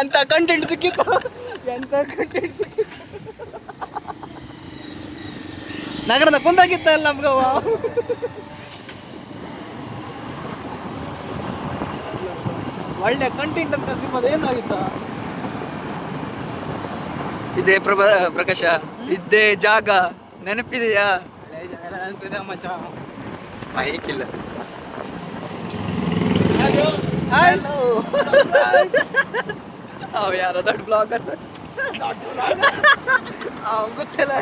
ಎಂತ ಕಂಟೆಂಟ್ ಸಿಕ್ಕಿತ್ತು, ಎಂತ ಕಂಟೆಂಟ್ ಸಿಕ್ಕಿತ್ತು. ನಗರದ ಕುಂದಾಗಿತ್ತಲ್ಲ ನಮ್ಗವ. ಒಳ್ಳೆ ಕಂಟೆಂಟ್ ಅಂತ ಸಿಗೋದು ಏನಾಗಿತ್ತ. ಇದೇ ಪ್ರಕಾಶ, ಇದ್ದೇ ಜಾಗ ನೆನಪಿದೆಯಾ? ನೆನಪಿದೆ ಮಚ್ಚ. ಮೈಕಿಲ್ಲ. ಅವ ಯಾರೋ ದೊಡ್ಡ ಬ್ಲಾಗರ್ ಗೊತ್ತಿಲ್ಲ.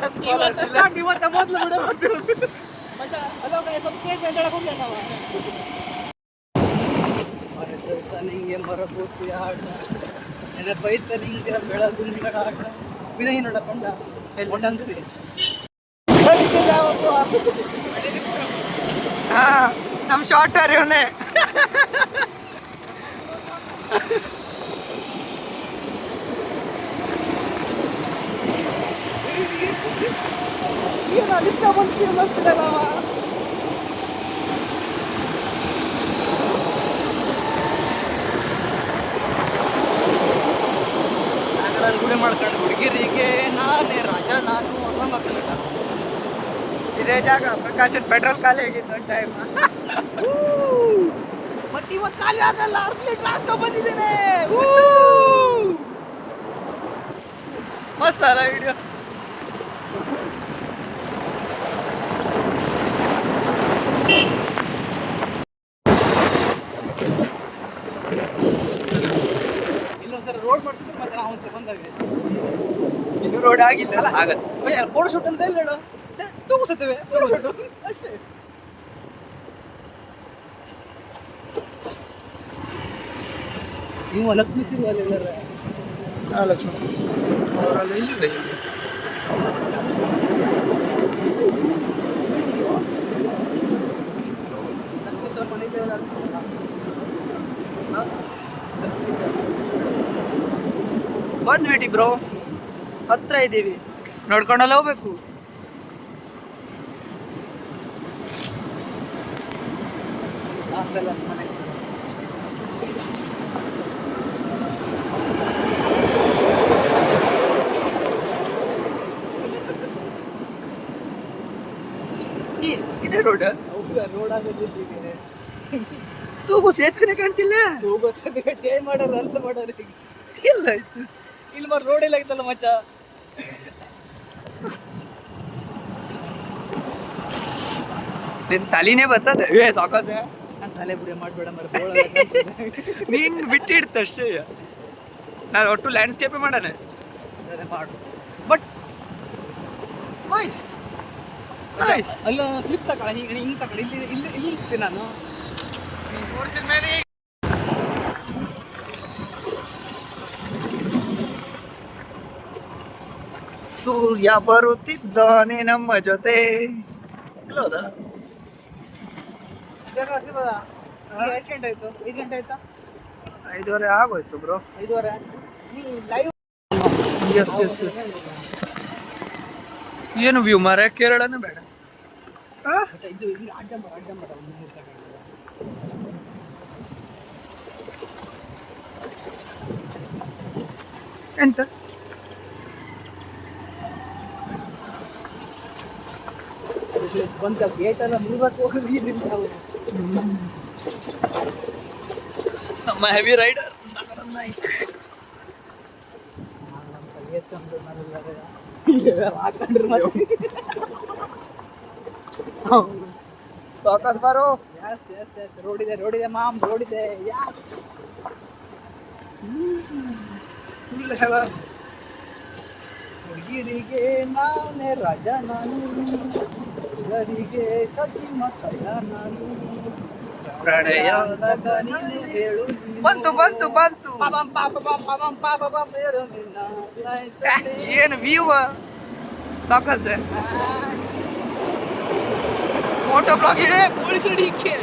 ಇವತ್ತ ಮೊದಲು ಬಿಡ ಮಾಡ್ತಿರೋದು ಮಚ್ಚ. ಹಲೋ ಸಬ್ಸ್ಕ್ರೈಬ್ ಅಂತ ಹೇಳಕ್ ಹೋಗ್ಲಿ ನಾವು. ನಿಂಗೆ ಮರಪೂರ್ತಿ ಆಟ ನೆನಪೈತ ನಿಂಗೆ ಬೆಳಗು ನಿಗಳ ಆಟ ವಿನಯ್ ನೋಡಕೊಂಡ ಕೊಂಡಂತಿದೆ. ಹಾ, ನಮ್ ಶಾರ್ಟರ್ ಇವನೇ. ನಗರಲ್ಲಿ ಗುಡಿ ಮಾಡ್ಕೊಂಡು ಹುಡುಗಿರಿಗೆ ನಾನೇ ರಾಜ ನಾನು ಅನ್ನೋ ಮಕ್ಕಳ. ಇದೇ ಜಾಗ ಪ್ರಕಾಶನ್ ಪೆಟ್ರೋಲ್ ಖಾಲಿ ಆಗಿತ್ತು ಟೈಮ್. ಬಟ್ ಇವತ್ತು ಖಾಲಿ ಆಗಲ್ಲ. 10 ಲೀಟರ್ ಹಾಕೋ ಬಂದಿದ್ದೇನೆ. ಮಸ್ತ್ ಅಲ್ಲ ವಿಡಿಯೋ. ಇಲ್ಲೊಂದ್ಸಲ ರೋಡ್ ಮಾಡ್ತಿದ್ರೆ ಮತ್ತೆ ನಾವು ಒಂದ್ಸಲ ಬಂದಾಗ ಇನ್ನು ರೋಡ್ ಆಗಿಲ್ಲ. ಆಗಲ್ಲ. ಫೋಟೋ ಶೂಟ್ ಅಂತ ಹೇಳಿ ಹೇಳು, ತೂಗಿಸುತ್ತೇವೆ ಫೋಟೋ ಶೂಟ್ ಅಷ್ಟೇ. ನೀವು ಲಕ್ಷ್ಮೀ ಸಿರಿಯಲ್ ಎಲ್ಲರ ಲಕ್ಷ್ಮಣ ಅವರಲ್ಲಿ ಇಲ್ಲಿದೆ. ಲಕ್ಷ್ಮೀ ಸರ್ ಮನೇಲಿ ಎಲ್ಲ ಬಂದ್ಬಿಟ್ಟಿ ಬ್ರೋ, ಹತ್ರ ಇದ್ದೀವಿ, ನೋಡ್ಕೊಂಡಲ್ಲಿ ಹೋಗ್ಬೇಕು. ಮನೆ ಇದೇ ರೋಡ್. ಹೌದಾ? ರೋಡ್ ಆಗೋದಿದ್ದೀವಿ. ತೂಗು ಸೇಚ್ಕನೆ ಕಾಣ್ತಿಲ್ಲ. ಚೇಂಜ್ ಮಾಡೋರು ಅಲ್ಲ ಮಾಡೋರು ಇಲ್ಲ ಆಯ್ತು. ಇಲ್ಲಿ ಮಾತ್ರ ರೋಡ್ ಎಲ್ಲ ಆಗಿತ್ತಲ್ಲ ಮಚ್ಚ. ನಿನ್ ತಲಿನೇ ಬರ್ತದೆ. ಸಾಕಾಸ ನಾನು ತಲೆ ಬುಡಿ ಮಾಡಬೇಡ ಮರ. ನಿಂಗ್ ಬಿಟ್ಟಿಡ್ತ ಅಷ್ಟೇ. ನಾನು ಒಟ್ಟು ಲ್ಯಾಂಡ್ಸ್ಕೇಪೇ ಮಾಡೋಣ. ಸರಿ ಮಾಡು. But nice nice. ಅಲ್ಲ ಕ್ಲಿಪ್ ತಗೊಳ, ಹಿಂಗೆ ತಗೊಳ. ಇಲ್ಲಿ ಇಲ್ಲಿ ಇಲ್ಲಿ ಇರ್ತೀನಿ ನಾನು. ಸೂರ್ಯ ಬರುತ್ತಿದ್ದಾನೆ ನಮ್ಮ ಜೊತೆ. ಇಲ್ಲೋದ ಎಷ್ಟು ಗಂಟೆ ಆಯ್ತು? 5 ಗಂಟೆ ಆಯ್ತಾ? 5:30 ಆಗೋಯ್ತು bro. 5:30. Live yes yes yes. ಏನು ವ್ಯೂ ಮಾರ, ಕೇರಳನೇ ಬೇಡ. ಇದು ಇಲ್ಲಿ ಅಡ್ಡ ಮಾಡ ಒಂದು 3 ಸೆಕೆಂಡ್. ಎಂತ ಬಂದ ಗೇಟ್ ಎಲ್ಲ ಮುಗಿಬೇಕು ಹೋಗಿ ನಾವು. ನಮ್ಮ ಹೆವಿ ರೈಡರ್ ನಾಯ್ಕ್ ಹಾಕೊಂಡ್ರೆ ಮತ್ತೆ ಸಾಕಾಸ್ ಬಾರೋ. Yes yes yes. ರೋಡ್ ಇದೆ ಮಾಮ್, ರೋಡ್ ಇದೆ. ಯಸ್. ಹುಡುಗಿರಿಗೆ ನಾನೇ ರಾಜ ನಾನು, ಹುಡುಗರಿಗೆ ಸತಿ ಮಕ್ಕಳ ನಾನು. ಪ್ರಣಯದ ನೀನು ಹೇಳು. ಬಂತು ಬಂತು ಬಂತು. ಪಾಪಂ ಪಾಪಂ ಪಾಪಂ ಪಾಪಂ ಹೇಳು ನಿನ್ನ. ಏನು ವ್ಯೂ ಸಾಕಾಸ್. ಫೋಟೋ ಬ್ಲಾಗ್ ಇದೆ. ಪೊಲೀಸ್ ಹಿಡಿಯಕ್ಕೆ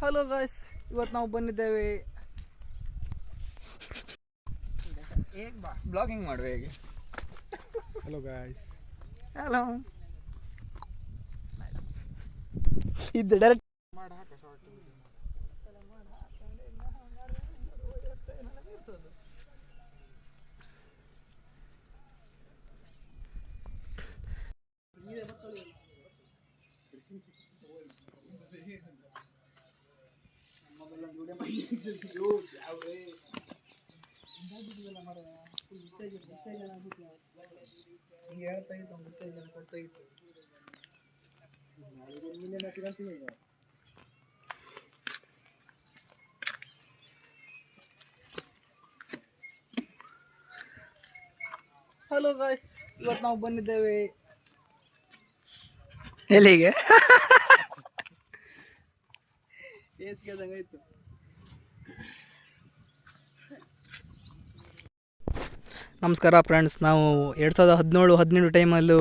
ಹಲೋ ಗಾಯ್ಸ್, ಇವತ್ತು ನಾವು ಬಂದಿದ್ದೇವೆ ಬ್ಲಾಗಿಂಗ್ ಮಾಡುವ ಹೇಗೆ? Hello guys. ಹಲೋ. ಇದು ಡೈರೆಕ್ಟ್ ಹಲೋ ಗಾಯ್ಸ್, ಇವತ್ತು ನಾವು ಬಂದಿದ್ದೇವೆ ಎಲ್ಲಿಗೆ? ಆಯ್ತು. ನಮಸ್ಕಾರ ಫ್ರೆಂಡ್ಸ್, ನಾವು 2017-18 ಟೈಮಲ್ಲೂ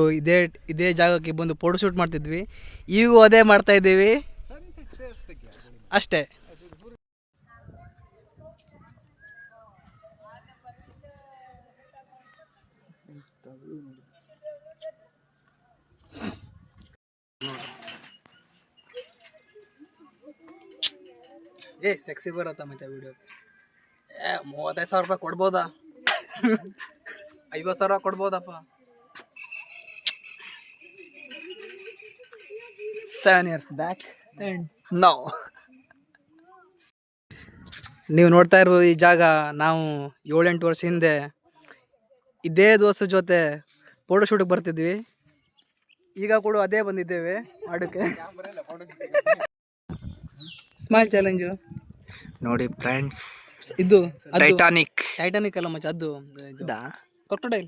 ಇದೇ ಜಾಗಕ್ಕೆ ಬಂದು ಫೋಟೋ ಶೂಟ್ ಮಾಡ್ತಿದ್ವಿ. ಈಗೂ ಅದೇ ಮಾಡ್ತಾ ಇದ್ದೀವಿ ಅಷ್ಟೇ. ಸೆಕ್ಸಿ ಬರತ್ತಾ ಮಚ್ಚ ವಿಡಿಯೋ? 35,000 ರೂಪಾಯಿ ಕೊಡ್ಬೋದಾ? 50,000 ಕೊಡ್ಬೋದಪ್ಪ? 7 years back and now. ನೀವು ನೋಡ್ತಾ ಇರ್ಬೋದು ಈ ಜಾಗ. ನಾವು 7-8 ವರ್ಷ ಹಿಂದೆ ಇದೇ ದೋಸ್ತ ಜೊತೆ ಫೋಟೋ ಶೂಟಿಗೆ ಬರ್ತಿದ್ವಿ. ಈಗ ಕೂಡ ಅದೇ ಬಂದಿದ್ದೇವೆ ಮಾಡೋಕ್ಕೆ. ಸ್ಮೈಲ್ ಚಾಲೆಂಜು ನೋಡಿ ಫ್ರೆಂಡ್ಸ್, ಇದು ಟೈಟಾನಿಕ್ ಅಲ್ಲ ಮಚ್ಚ, ಅದು ಕ್ರೊಕೊಡೈಲ್.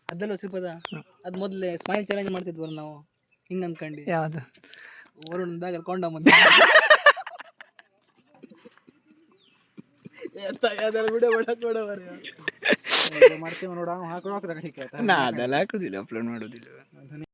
ಅದೆಲ್ಲ ಶ್ರೀಪದ, ಅದು ಮೊದಲೇ ಸ್ಮೈಲ್ ಚಾಲೆಂಜ್ ಮಾಡ್ತಿದ್ವಲ್ಲ ನಾವು, ಹಿಂಗೆ ಅಂದ್ಕೊಂಡು. ಯಾವುದು? ವರುಣ್ ಬ್ಯಾಗಲ್ಲಿ ಕೊಂಡ ಮುಂದೆ ವಿಡಿಯೋ ಮಾಡ್ತೀವಿ ನೋಡ. ನಾ ಅದೆಲ್ಲ ಹಾಕುದಿಲ್ಲ, ಅಪ್ಲೋಡ್ ಮಾಡೋದಿಲ್ಲ.